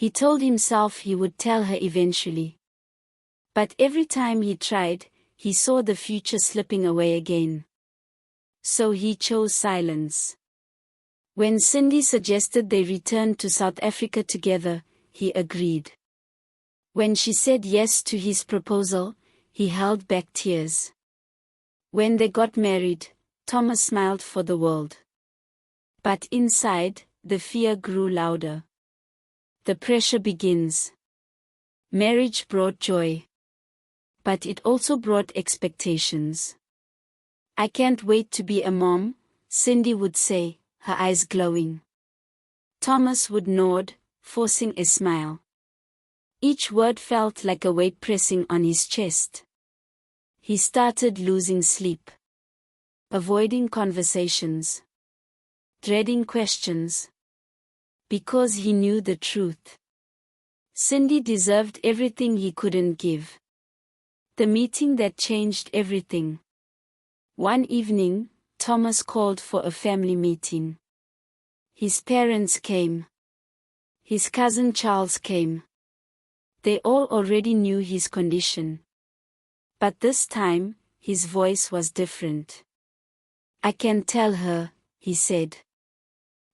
He told himself he would tell her eventually. But every time he tried, he saw the future slipping away again. So he chose silence. When Cindy suggested they return to South Africa together, he agreed. When she said yes to his proposal, he held back tears. When they got married, Thomas smiled for the world. But inside, the fear grew louder. The pressure begins. Marriage brought joy. But it also brought expectations. "I can't wait to be a mom," Cindy would say, her eyes glowing. Thomas would nod, forcing a smile. Each word felt like a weight pressing on his chest. He started losing sleep. Avoiding conversations. Dreading questions. Because he knew the truth. Cindy deserved everything he couldn't give. The meeting that changed everything. One evening, Thomas called for a family meeting. His parents came. His cousin Charles came. They all already knew his condition. But this time, his voice was different. "I can tell her," he said.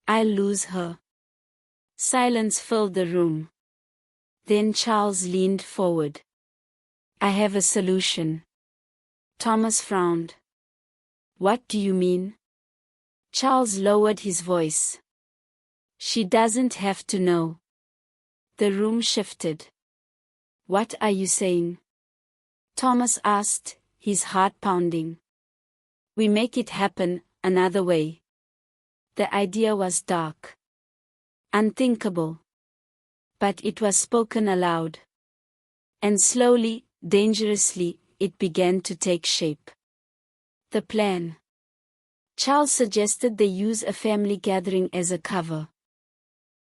"I'll lose her." Silence filled the room. Then Charles leaned forward. "I have a solution." Thomas frowned. "What do you mean?" Charles lowered his voice. "She doesn't have to know." The room shifted. "What are you saying?" Thomas asked, his heart pounding. "We make it happen another way." The idea was dark. Unthinkable. But it was spoken aloud. And slowly, dangerously, it began to take shape. The plan. Charles suggested they use a family gathering as a cover.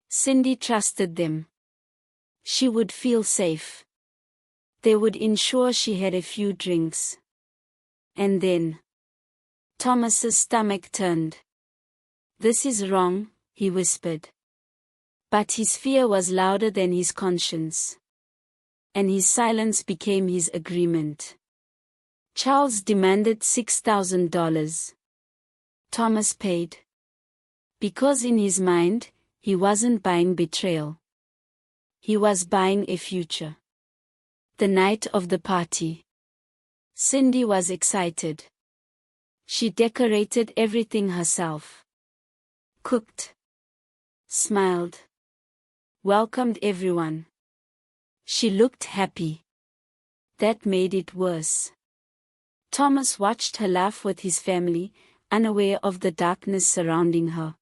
Cindy trusted them. She would feel safe. They would ensure she had a few drinks. And then Thomas's stomach turned. "This is wrong," he whispered. But his fear was louder than his conscience. And his silence became his agreement. Charles demanded $6,000. Thomas paid. Because in his mind, he wasn't buying betrayal. He was buying a future. The night of the party. Cindy was excited. She decorated everything herself. Cooked. Smiled. Welcomed everyone. She looked happy. That made it worse. Thomas watched her laugh with his family, unaware of the darkness surrounding her.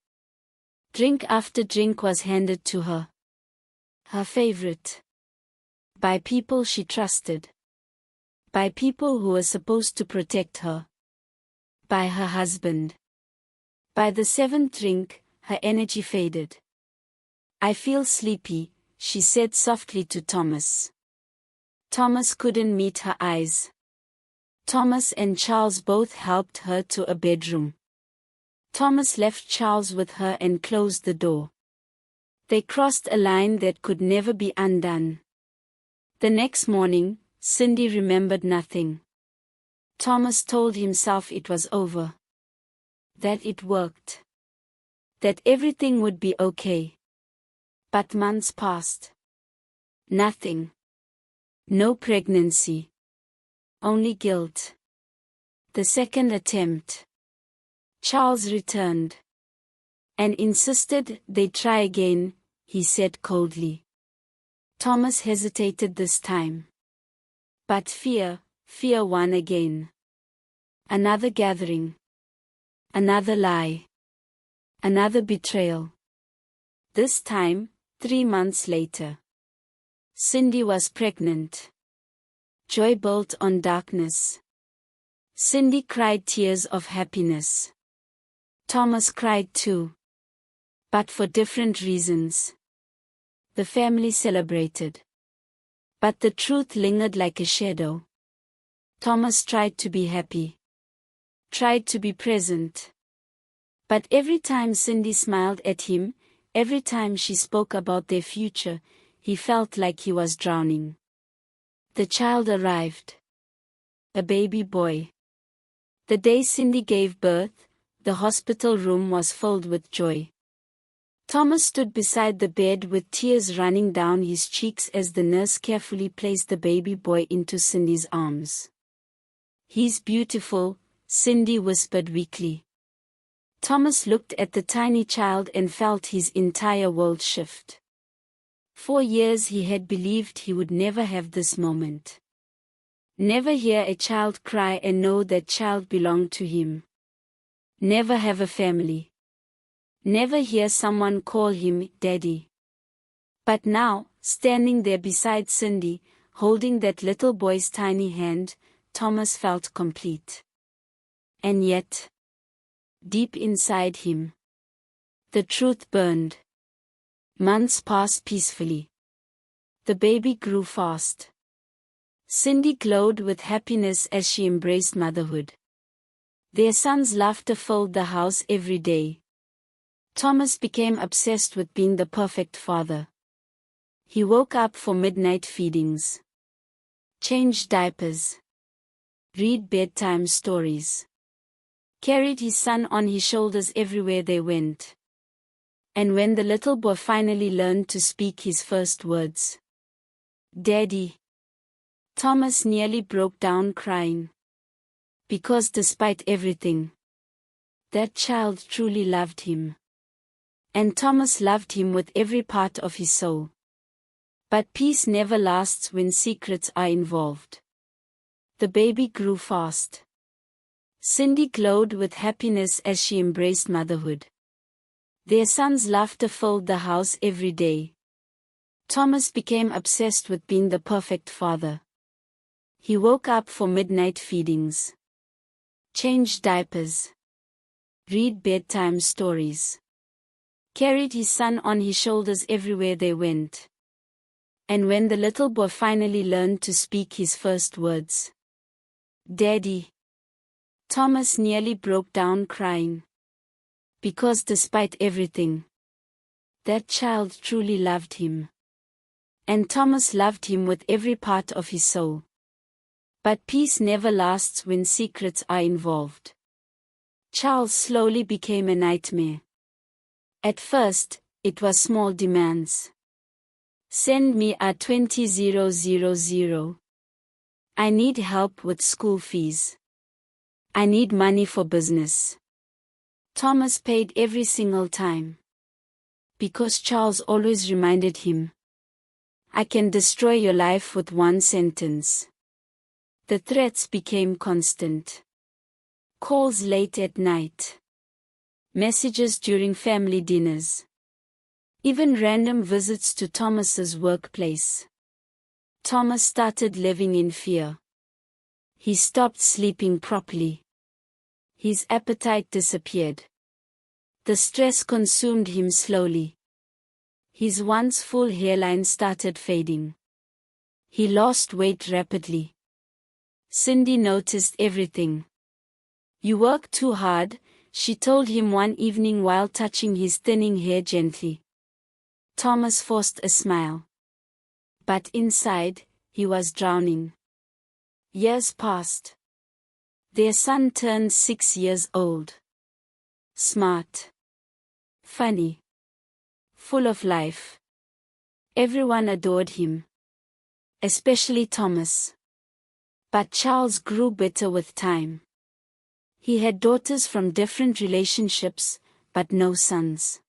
Drink after drink was handed to her. Her favorite. By people she trusted. By people who were supposed to protect her. By her husband. By the seventh drink, her energy faded. "I feel sleepy," she said softly to Thomas. Thomas couldn't meet her eyes. Thomas and Charles both helped her to a bedroom. Thomas left Charles with her and closed the door. They crossed a line that could never be undone. The next morning, Cindy remembered nothing. Thomas told himself it was over. That it worked. That everything would be okay. But months passed. Nothing. No pregnancy. Only guilt. The second attempt. Charles returned. And insisted they try again, he said coldly. Thomas hesitated this time. But fear won again. Another gathering. Another lie. Another betrayal. This time, 3 months later. Cindy was pregnant. Joy built on darkness. Cindy cried tears of happiness. Thomas cried too. But for different reasons. The family celebrated. But the truth lingered like a shadow. Thomas tried to be happy. Tried to be present. But every time Cindy smiled at him, every time she spoke about their future, he felt like he was drowning. The child arrived. A baby boy. The day Cindy gave birth, the hospital room was filled with joy. Thomas stood beside the bed with tears running down his cheeks as the nurse carefully placed the baby boy into Cindy's arms. "He's beautiful," Cindy whispered weakly. Thomas looked at the tiny child and felt his entire world shift. For years he had believed he would never have this moment. Never hear a child cry and know that child belonged to him. Never have a family. Never hear someone call him Daddy. But now, standing there beside Cindy, holding that little boy's tiny hand, Thomas felt complete. And yet, deep inside him, the truth burned. Months passed peacefully. The baby grew fast. Cindy glowed with happiness as she embraced motherhood. Their son's laughter filled the house every day. Thomas became obsessed with being the perfect father. He woke up for midnight feedings, changed diapers, read bedtime stories, carried his son on his shoulders everywhere they went. And when the little boy finally learned to speak his first words, "Daddy," Thomas nearly broke down crying. Because despite everything, that child truly loved him. And Thomas loved him with every part of his soul. But peace never lasts when secrets are involved. The baby grew fast. Cindy glowed with happiness as she embraced motherhood. Their son's laughter filled the house every day. Thomas became obsessed with being the perfect father. He woke up for midnight feedings, changed diapers, read bedtime stories, carried his son on his shoulders everywhere they went. And when the little boy finally learned to speak his first words, "Daddy," Thomas nearly broke down crying. Because despite everything, that child truly loved him. And Thomas loved him with every part of his soul. But peace never lasts when secrets are involved. Charles slowly became a nightmare. At first, it was small demands. "Send me a 20,000. I need help with school fees. I need money for business." Thomas paid every single time. Because Charles always reminded him, "I can destroy your life with one sentence." The threats became constant. Calls late at night. Messages during family dinners. Even random visits to Thomas's workplace. Thomas started living in fear. He stopped sleeping properly. His appetite disappeared. The stress consumed him slowly. His once full hairline started fading. He lost weight rapidly. Cindy noticed everything. "You work too hard," she told him one evening while touching his thinning hair gently. Thomas forced a smile. But inside, he was drowning. Years passed. Their son turned 6 years old. Smart. Funny. Full of life. Everyone adored him. Especially Thomas. But Charles grew bitter with time. He had daughters from different relationships, but no sons.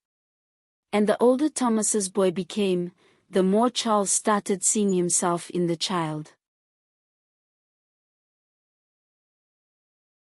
And the older Thomas's boy became, the more Charles started seeing himself in the child.